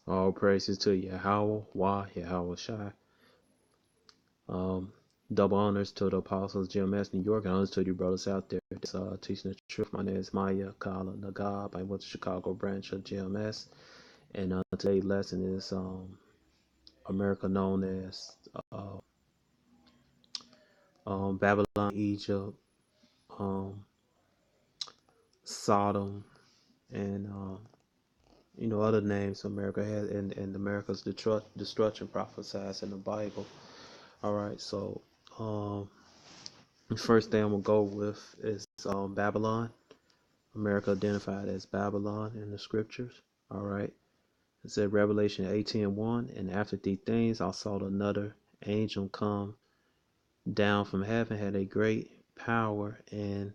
All praises to Yahweh, Yahweh Shai. Um, Double honors to the apostles, GMS New York, and honors to you brothers out there that's teaching the truth. My name is Maya Kala Nagab. I went to Chicago branch of GMS, and today's lesson is America known as uh, Babylon, Egypt, um, Sodom, and other names America has, and America's destruction prophesied in the Bible. All right, so the first thing I'm gonna go with is Babylon. America identified as Babylon in the scriptures. All right, it said Revelation 18:1, and after these things I saw another angel come down from heaven, had a great power, and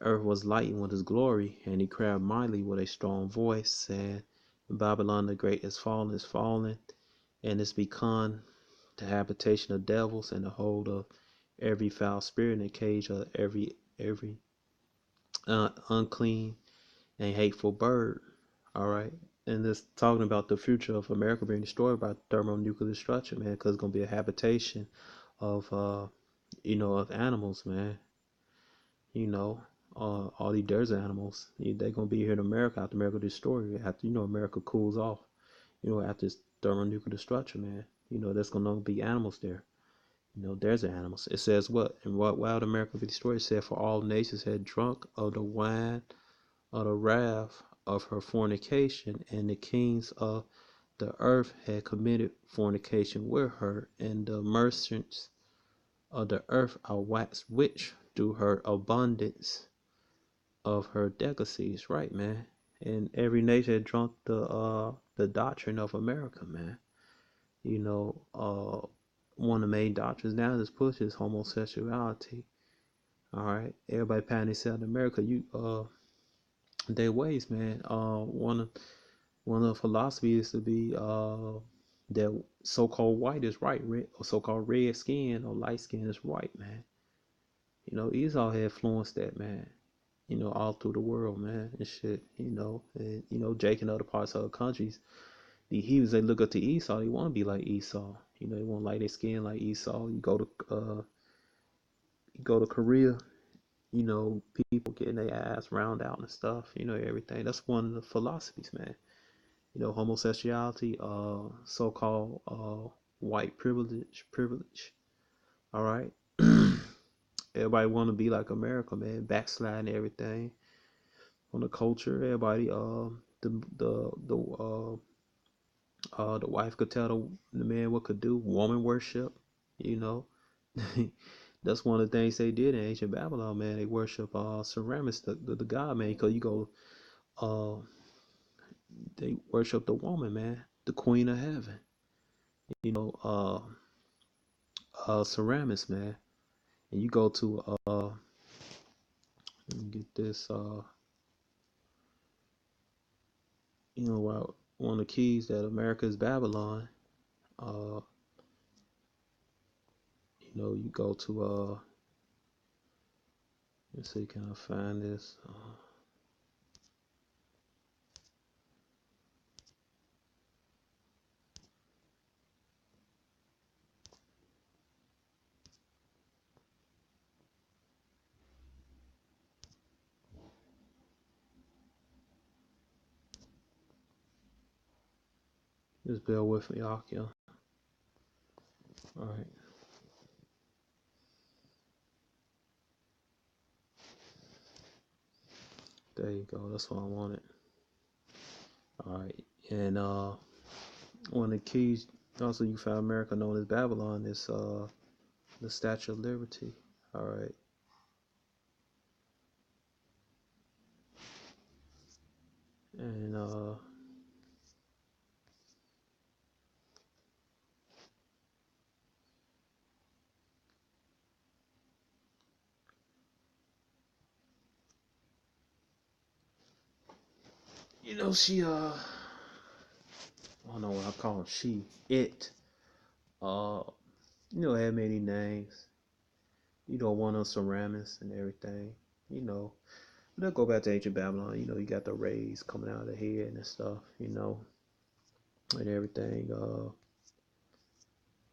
earth was lightened with his glory, and he cried mightily with a strong voice, saying, Babylon the great is fallen, and is become the habitation of devils, and the hold of every foul spirit, and the cage of every unclean and hateful bird. All right, and this talking about the future of America being destroyed by thermonuclear destruction, man, because it's gonna be a habitation of of animals, man. You know, all these desert animals, they're gonna be here in America after America destroyed. After America cools off, after this thermonuclear destruction, man. There's gonna be animals there. Desert animals. It says what? And what while America be destroyed, it said, for all nations had drunk of the wine of the wrath of her fornication, and the kings of the earth had committed fornication with her, and the merchants of the earth are waxed rich through her abundance of her delicacies. Right, man. And every nation had drunk the doctrine of America, man. One of the main doctrines now that's pushed is homosexuality. All right, everybody patting themselves in America. Their ways, man. One of the philosophies is to be that so-called white is right, red, or so-called red skin or light skin is right, man. Esau had influenced that, man. All through the world, man, and shit. And Jake and other parts of the countries, the Hebrews, they look up to Esau. They want to be like Esau. They want to light their skin like Esau. You go to Korea. People getting their ass round out and stuff. Everything. That's one of the philosophies, man. Homosexuality, so-called white privilege. All right. Everybody want to be like America, man. Backsliding everything on the culture. Everybody, the wife could tell the man what could do. Woman worship, you know. That's one of the things they did in ancient Babylon, man. They worship Semiramis, the god, man. Because uh, they worship the woman, man, the queen of heaven. You know, Semiramis, man. And you go to let me get this, one of the keys that America is Babylon. Uh, you go to let's see, can I find this? Just bear with me, Akia. All right. There you go. That's what I wanted. All right. And one of the keys also you found America known as Babylon is the Statue of Liberty. All right. And she I don't know what I call it. It uh had many names. One of Semiramis and everything. They'll go back to ancient Babylon. You got the rays coming out of the head and stuff. and everything.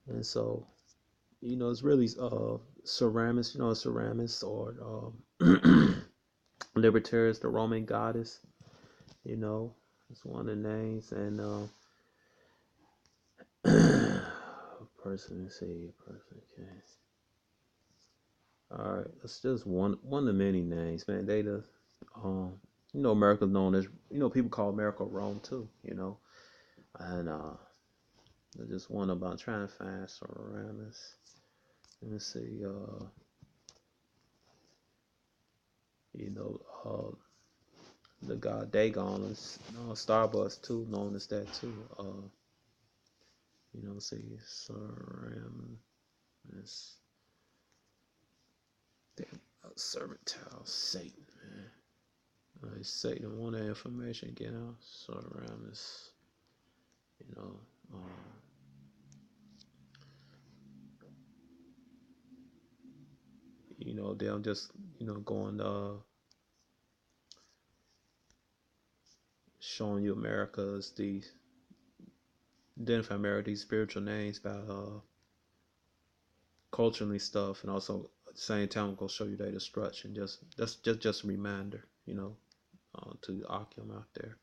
And so, it's really Ceramis, Ceramis or Libertaris, the Roman goddess. It's one of the names. And person, let's see, person, okay. All right, it's just one of many names, man. They the America's known as people call America Rome too, and there's just one about trying to find Ceramis. Let me see, you know, the god Dagon is Starbucks too, known as that too. See Ceramis, Serpentile Satan, man. Satan want that information, get out. Ceramis, you know. They'll just, going showing you America as identify America, these spiritual names about culturally stuff, and also at the same time I'm gonna show you their destruction. Just a reminder, to the Akim out there,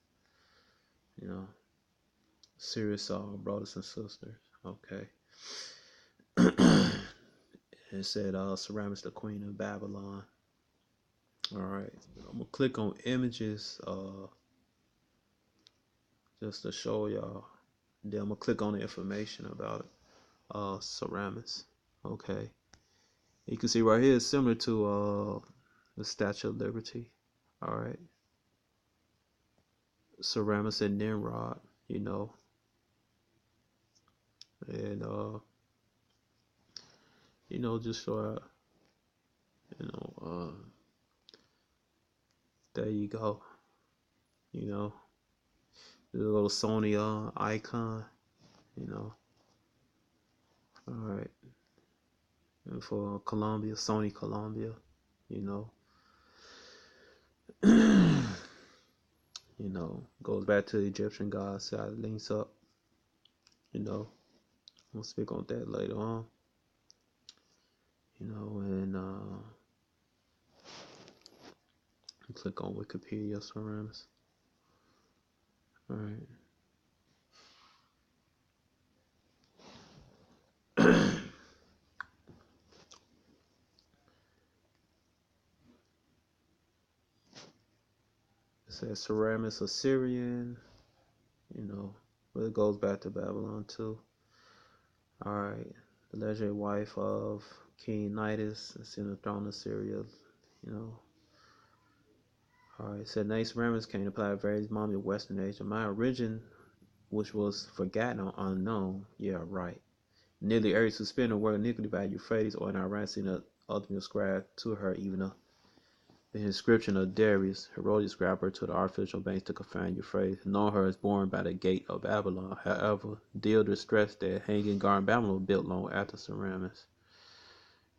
serious brothers and sisters. Okay. It said Ceramis, the queen of Babylon. All right, I'm gonna click on images just to show y'all. Then I'm gonna click on the information about it. Ceramis. Okay, you can see right here it's similar to the Statue of Liberty. All right, Ceramis and Nimrod, and just so there you go. The little Sony icon. All right, and for Columbia, Sony Columbia, goes back to the Egyptian gods. So it links up. We'll speak on that later on. And click on Wikipedia Ceramis. All right. It says Ceramis Assyrian, but it goes back to Babylon too. All right, the legendary wife of King Nidus is in the throne of Syria, All right, it said name Ceramis came to apply various mommy of Western Asia. My origin, which was forgotten or unknown, yeah, right. Nearly every suspended word iniquity by Euphrates or in Iran seen the ultimate ascribed to her, even the inscription of Darius, Herodias ascribed her to the artificial banks to confine Euphrates, knowing her as born by the gate of Babylon. However, Deirdre stressed that hanging garden Babylon was built long after Ceramis.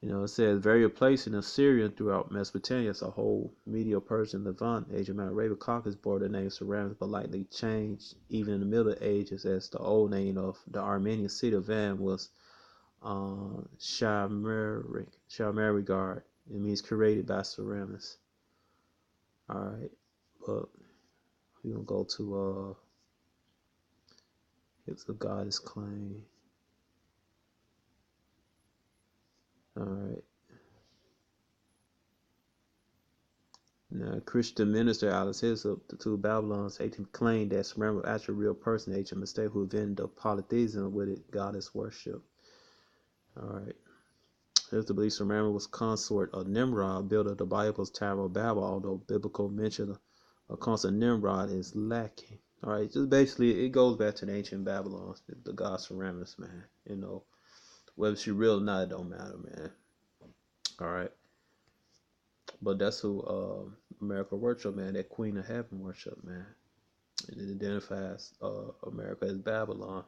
It says various places in Assyria throughout Mesopotamia as a whole, Media, Persian, Levant, Asia Minor, Arabia, Caucasus bore the name Ceramis, but likely changed even in the Middle Ages, as the old name of the Armenian city of Van was Shamerigard. It means created by Ceramis. All right, but we're gonna go to it's a goddess claim. All right. Now, Christian minister Alice Hislop, the two Babylons, Satan claimed that Smyrna was actually a real person, a mistake who invented the polytheism with it, goddess worship. All right. Here's the belief Smyrna was consort of Nimrod, builder of the Bible's Tower of Babel, although biblical mention of consort Nimrod is lacking. All right, just basically, it goes back to the ancient Babylon, the god Ceramis, man. Whether she real or not, it don't matter, man. All right. But that's who America worship, man. That Queen of Heaven worship, man. And it identifies America as Babylon.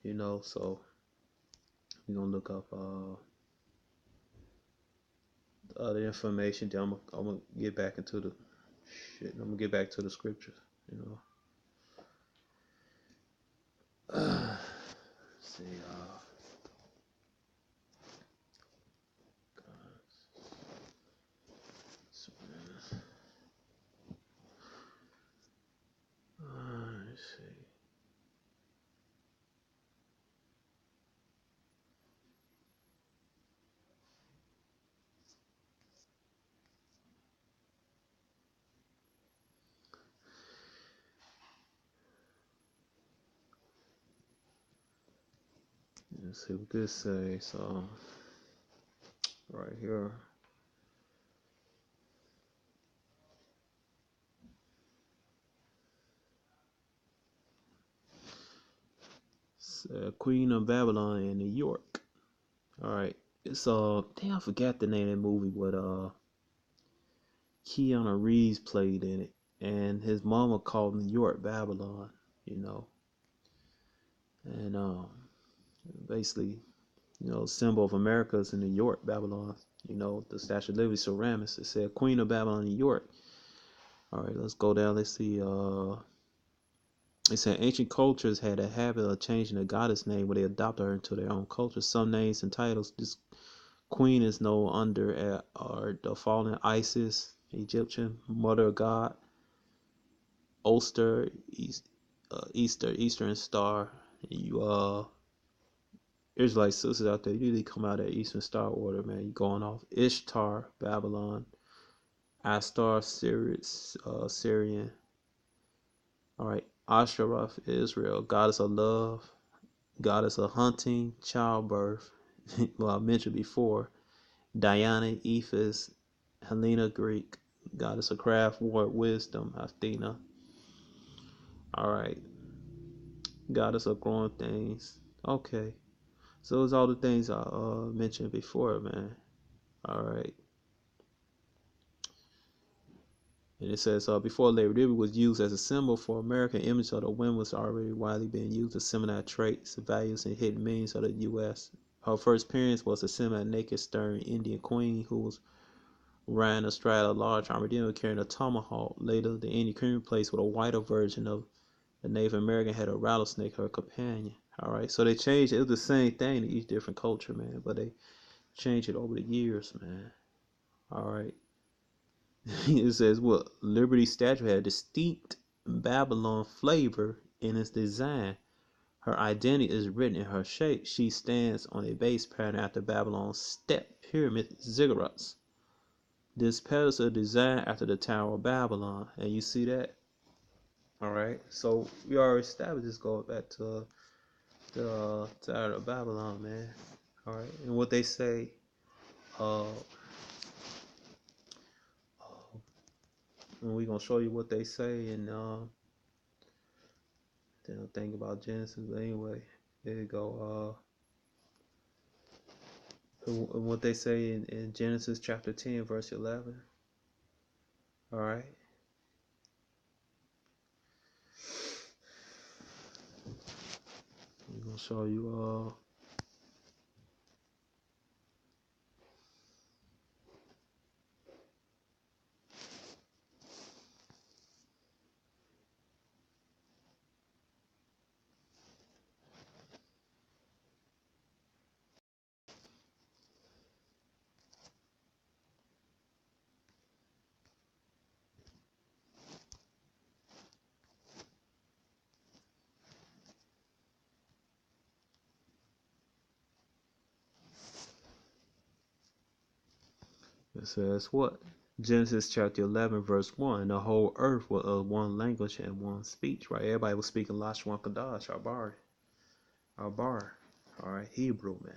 So we're gonna look up the other information. Then I'm gonna get back into the shit. I'm gonna get back to the scriptures. see. Let's see. Let's see what this says. So, right here. Queen of Babylon in New York. All right. It's damn, I forgot the name of that movie. What Keanu Reeves played in it, and his mama called New York Babylon. You know, and basically, symbol of America is in New York Babylon. The Statue of Liberty ceramics. It said Queen of Babylon, New York. All right, let's go down. Let's see. It said ancient cultures had a habit of changing the goddess name when they adopted her into their own culture. Some names and titles. This queen is known under are the fallen Isis, Egyptian, Mother of God, Oster, Eastern Star. You Israelite sisters out there, you usually come out of Eastern Star order, man. You going off Ishtar, Babylon, Astar, Syrian. All right, Asherah, Israel, goddess of love, goddess of hunting, childbirth. Well, I mentioned before. Diana, Ephes, Helena, Greek, goddess of craft, war, wisdom, Athena. All right, goddess of growing things. Okay, so those all the things I mentioned before, man. All right. And it says, before Liberty was used as a symbol for American image of the women was already widely being used as similar traits, values, and hidden meanings of the U.S. Her first appearance was a semi-naked, stern Indian queen who was riding astride a large armored demon carrying a tomahawk. Later, the Indian queen replaced with a whiter version of the Native American had a rattlesnake, her companion. All right, so they changed it. It was the same thing in each different culture, man, but they changed it over the years, man. All right. It says, well, Liberty statue had a distinct Babylon flavor in its design. Her identity is written in her shape. She stands on a base pattern after Babylon's step pyramid ziggurats. This pedestal is designed after the Tower of Babylon. And you see that? All right. So we already established this going back to the Tower of Babylon, man. All right. And what they say, and we're going to show you what they say and then I'll think about Genesis. But anyway, there you go. And what they say in Genesis chapter 10, verse 11. All right. I'm going to show you. It says what? Genesis chapter 11, verse 1. The whole earth was of one language and one speech, right? Everybody was speaking Lashwan Kadash, our bar. All right, Hebrew, man.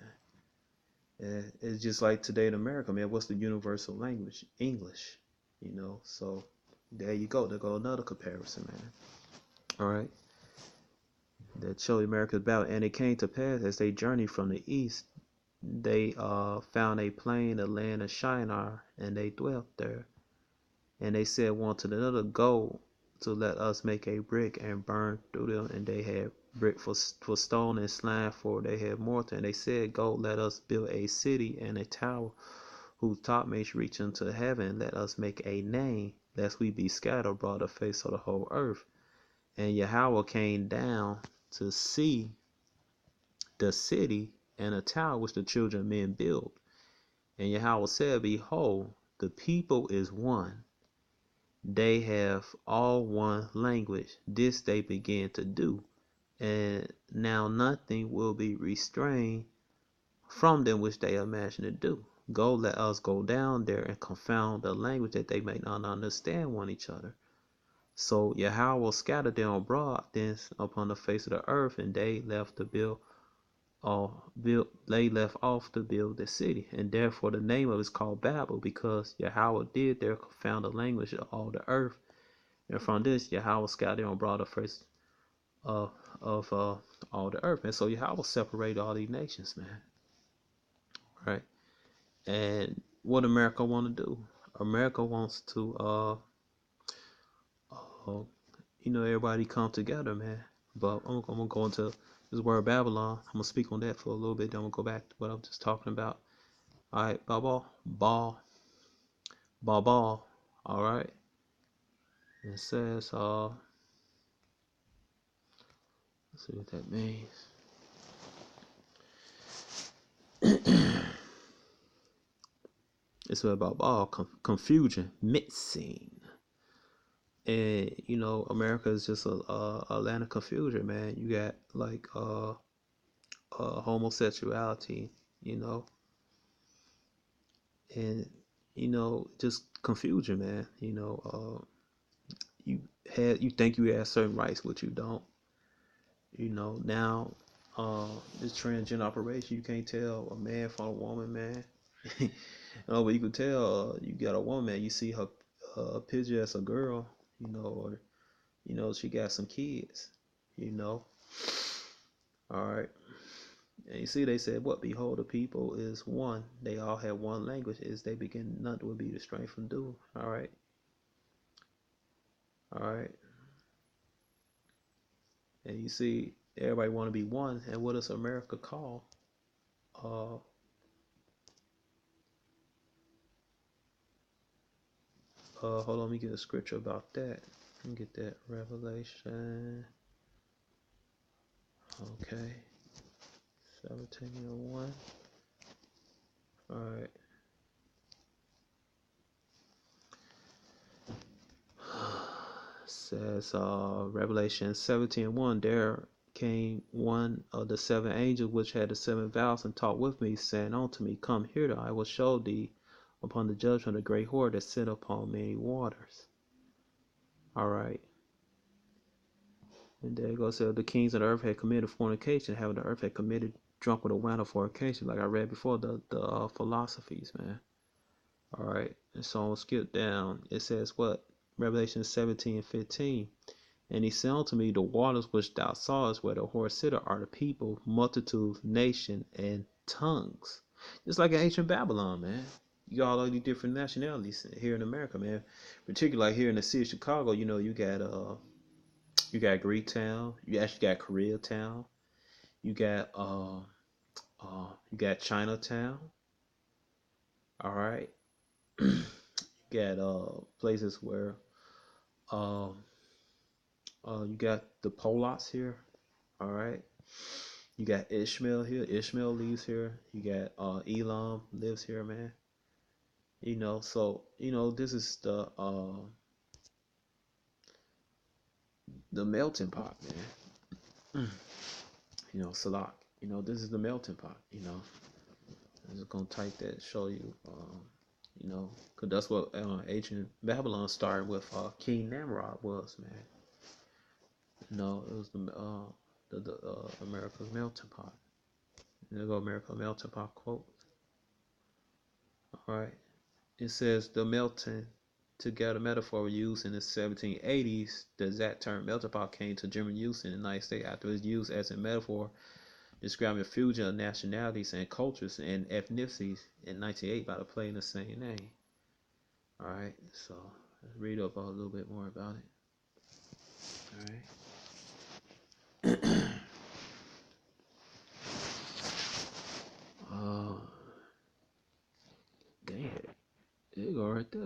And it's just like today in America, man. What's the universal language? English, So there you go. There go another comparison, man. All right. That showed America's battle. And it came to pass as they journeyed from the east, they found a plain, the land of Shinar, and they dwelt there. And they said one to another, go to let us make a brick and burn through them. And they had brick for stone and slime for they had mortar. And they said, go, let us build a city and a tower whose top may reach into heaven. Let us make a name, lest we be scattered abroad the face of the whole earth. And Yahweh came down to see the city and a tower which the children of men build. And Yahweh said, Behold, the people is one. They have all one language. This they begin to do. And now nothing will be restrained from them which they imagine to do. Go, let us go down there and confound the language that they may not understand one each other. So Yahweh scattered them abroad thence upon the face of the earth, and they left to they left off to build the city, and therefore the name of it is called Babel, because Yahweh did there confound the language of all the earth. And from this Yahweh scattered them abroad the face of all the earth. And so Yahweh separated all these nations, man. Right? And what America want to do? America wants to everybody come together, man. But I'm gonna go into this word Babylon. I'm gonna speak on that for a little bit. Then I'm gonna go back to what I'm just talking about. All right, ball. All right. It says, let's see what that means. It's about ball, confusion, mixing. And America is just a land of confusion, man. You got like homosexuality, and just confusion, man. You think you have certain rights, but you don't. Now this transgender operation, you can't tell a man from a woman, man. But you can tell you got a woman, you see her picture as a girl, or she got some kids, all right. And you see, they said, what? Behold, the people is one. They all have one language. Is they begin, nothing will be restrained from doing. All right. All right. And you see, everybody want to be one. And what does America call? Hold on, let me get a scripture about that. Let me get that. Revelation. Okay. 17:1. All right. Says Revelation 17:1. There came one of the seven angels which had the seven vials and talked with me, saying unto me, Come hither, I will show thee upon the judgment of the great whore that sit upon many waters. All right. And there it goes. The kings of the earth had committed fornication, having the earth had committed drunk with a wine of fornication, like I read before, the philosophies, man. All right. And so I'll skip down. It says what? Revelation 17:15. And he said unto me, The waters which thou sawest where the whore sitteth are the people, multitudes, nation, and tongues. Just like in ancient Babylon, man. You got all these different nationalities here in America, man. Particularly like here in the city of Chicago, you got Greek Town, you actually got Koreatown, you got Chinatown. All right. You got places where you got the Polacks here. All right. You got Ishmael here. Ishmael lives here. You got Elam lives here, man. So this is the melting pot, man. Salak. This is the melting pot. I'm just gonna type that, show you. Cause that's what ancient Babylon started with. King Nimrod was, man. It was the America's melting pot. There go America's melting pot quote. All right. It says the melting together metaphor used in the 1780s. The exact term melting pot came to German use in the United States after it was used as a metaphor describing a fusion of nationalities and cultures and ethnicities in 1908 by the play in the same name. All right. So let's read up a little bit more about it. All right. Dang it. There you go right there.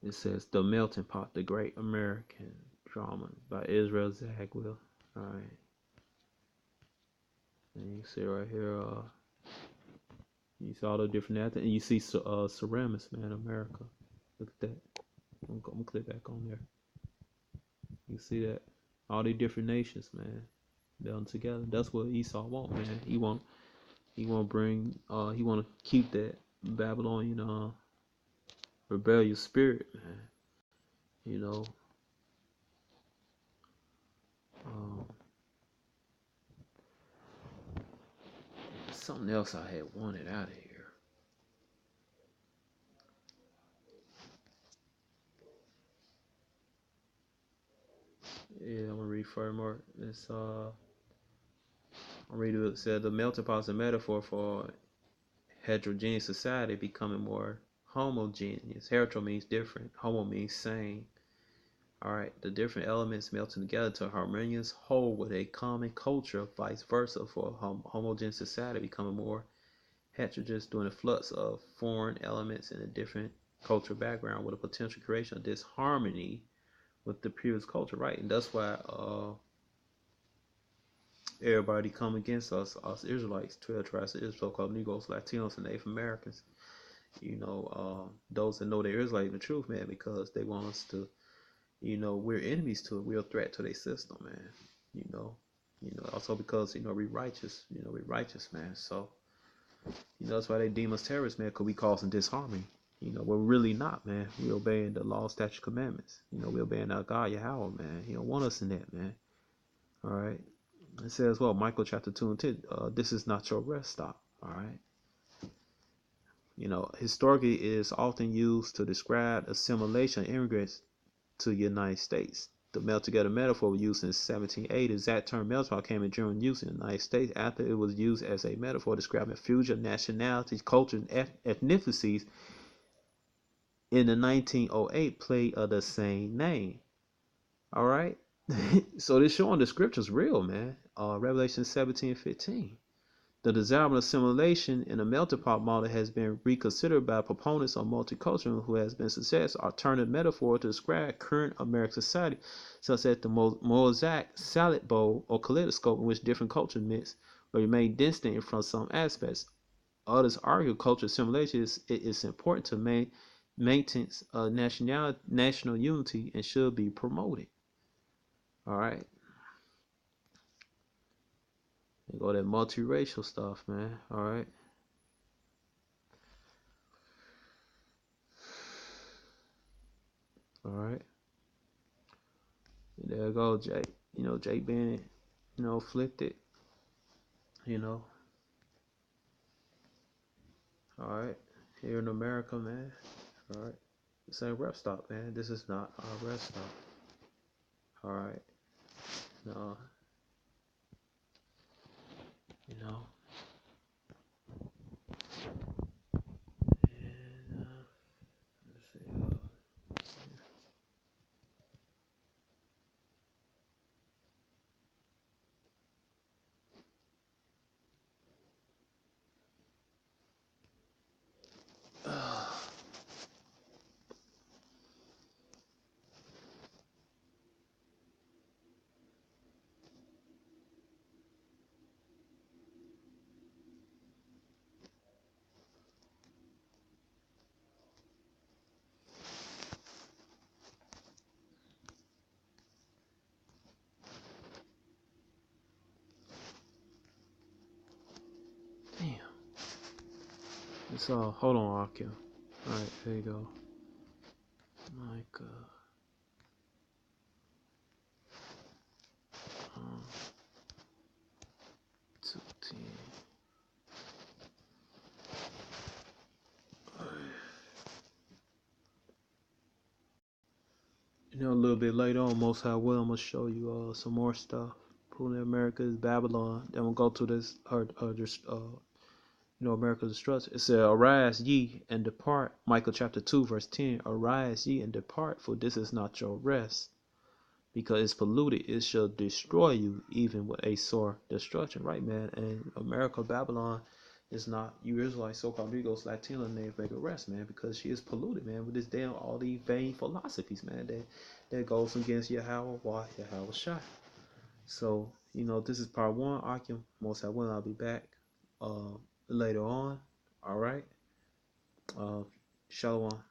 It says The Melting Pot, the Great American Drama by Israel Zagwill. All right. And you see right here, you see all the different nations, and you see ceramics, man, America. Look at that. I'm gonna click back on there. You see that? All the different nations, man, building together. That's what Esau want, man. He want bring he want to keep that Babylonian rebellious spirit, man. You know, um, something else I had wanted out of here. Yeah, I'm gonna read further. It's I'll read it. It said the melting pot is a metaphor for heterogeneous society becoming more homogeneous. Hetero means different. Homo means same. All right, the different elements melting together to a harmonious whole with a common culture, vice versa, for a homogeneous society becoming more heterogeneous during the flux of foreign elements in a different cultural background with a potential creation of disharmony with the previous culture, right? And that's why everybody come against us Israelites, 12 tribes of Israel, so-called Negroes, Latinos, and Native Americans. You know, those that know they're Israelites in the truth, man, because they want us to, you know, we're enemies to it. We're a threat to their system, man. You know, also because we righteous. We righteous, man. So that's why they deem us terrorists, man, because we cause disharmony. We're really not, man. We obeying the law, statute, commandments. We obeying our God, Yahweh, man. He don't want us in that, man. All right. It says, well, Michael chapter 2 and 10, this is not your rest stop. All right. Historically is often used to describe assimilation of immigrants to the United States. The melt together metaphor was used in 1780. That term melting pot came into general use in the United States after it was used as a metaphor describing fusion of nationalities, cultures, and ethnicities in the 1908 play of the same name. All right. So this showing the scripture's real, man. Revelation 17:15. The desirable assimilation in a melting pot model has been reconsidered by proponents of multiculturalism who has been success alternative metaphor to describe current American society, such as the mosaic salad bowl or kaleidoscope in which different cultures mix but remain distinct from some aspects. Others argue cultural assimilation is important to maintain national unity and should be promoted. All right. You go that multiracial stuff, man. All right. All right. And there you go, Jay. Jay Bennett, flipped it. All right. Here in America, man. All right. This ain't rest stop, man. This is not our rest stop. All right. No. You know. And, let's see. Damn. It's hold on, Akio. All right, there you go. Like, 210. A little bit later on, Most High will, I'm gonna show you some more stuff. Proving America is Babylon. Then we'll go to this America's destruction. It said, "Arise ye and depart." Michael chapter 2 verse 10. "Arise ye and depart, for this is not your rest, because it's polluted. It shall destroy you, even with a sore destruction." Right, man. And America, Babylon, is not you Israelites, so-called Negroes, Latino, and Native American rest, man, because she is polluted, man, with this damn all these vain philosophies, man, that goes against Yahweh, Yahweh Shai. So, this is part one. Akim, most I will. I'll be back later on. All right. Uh, Shalom.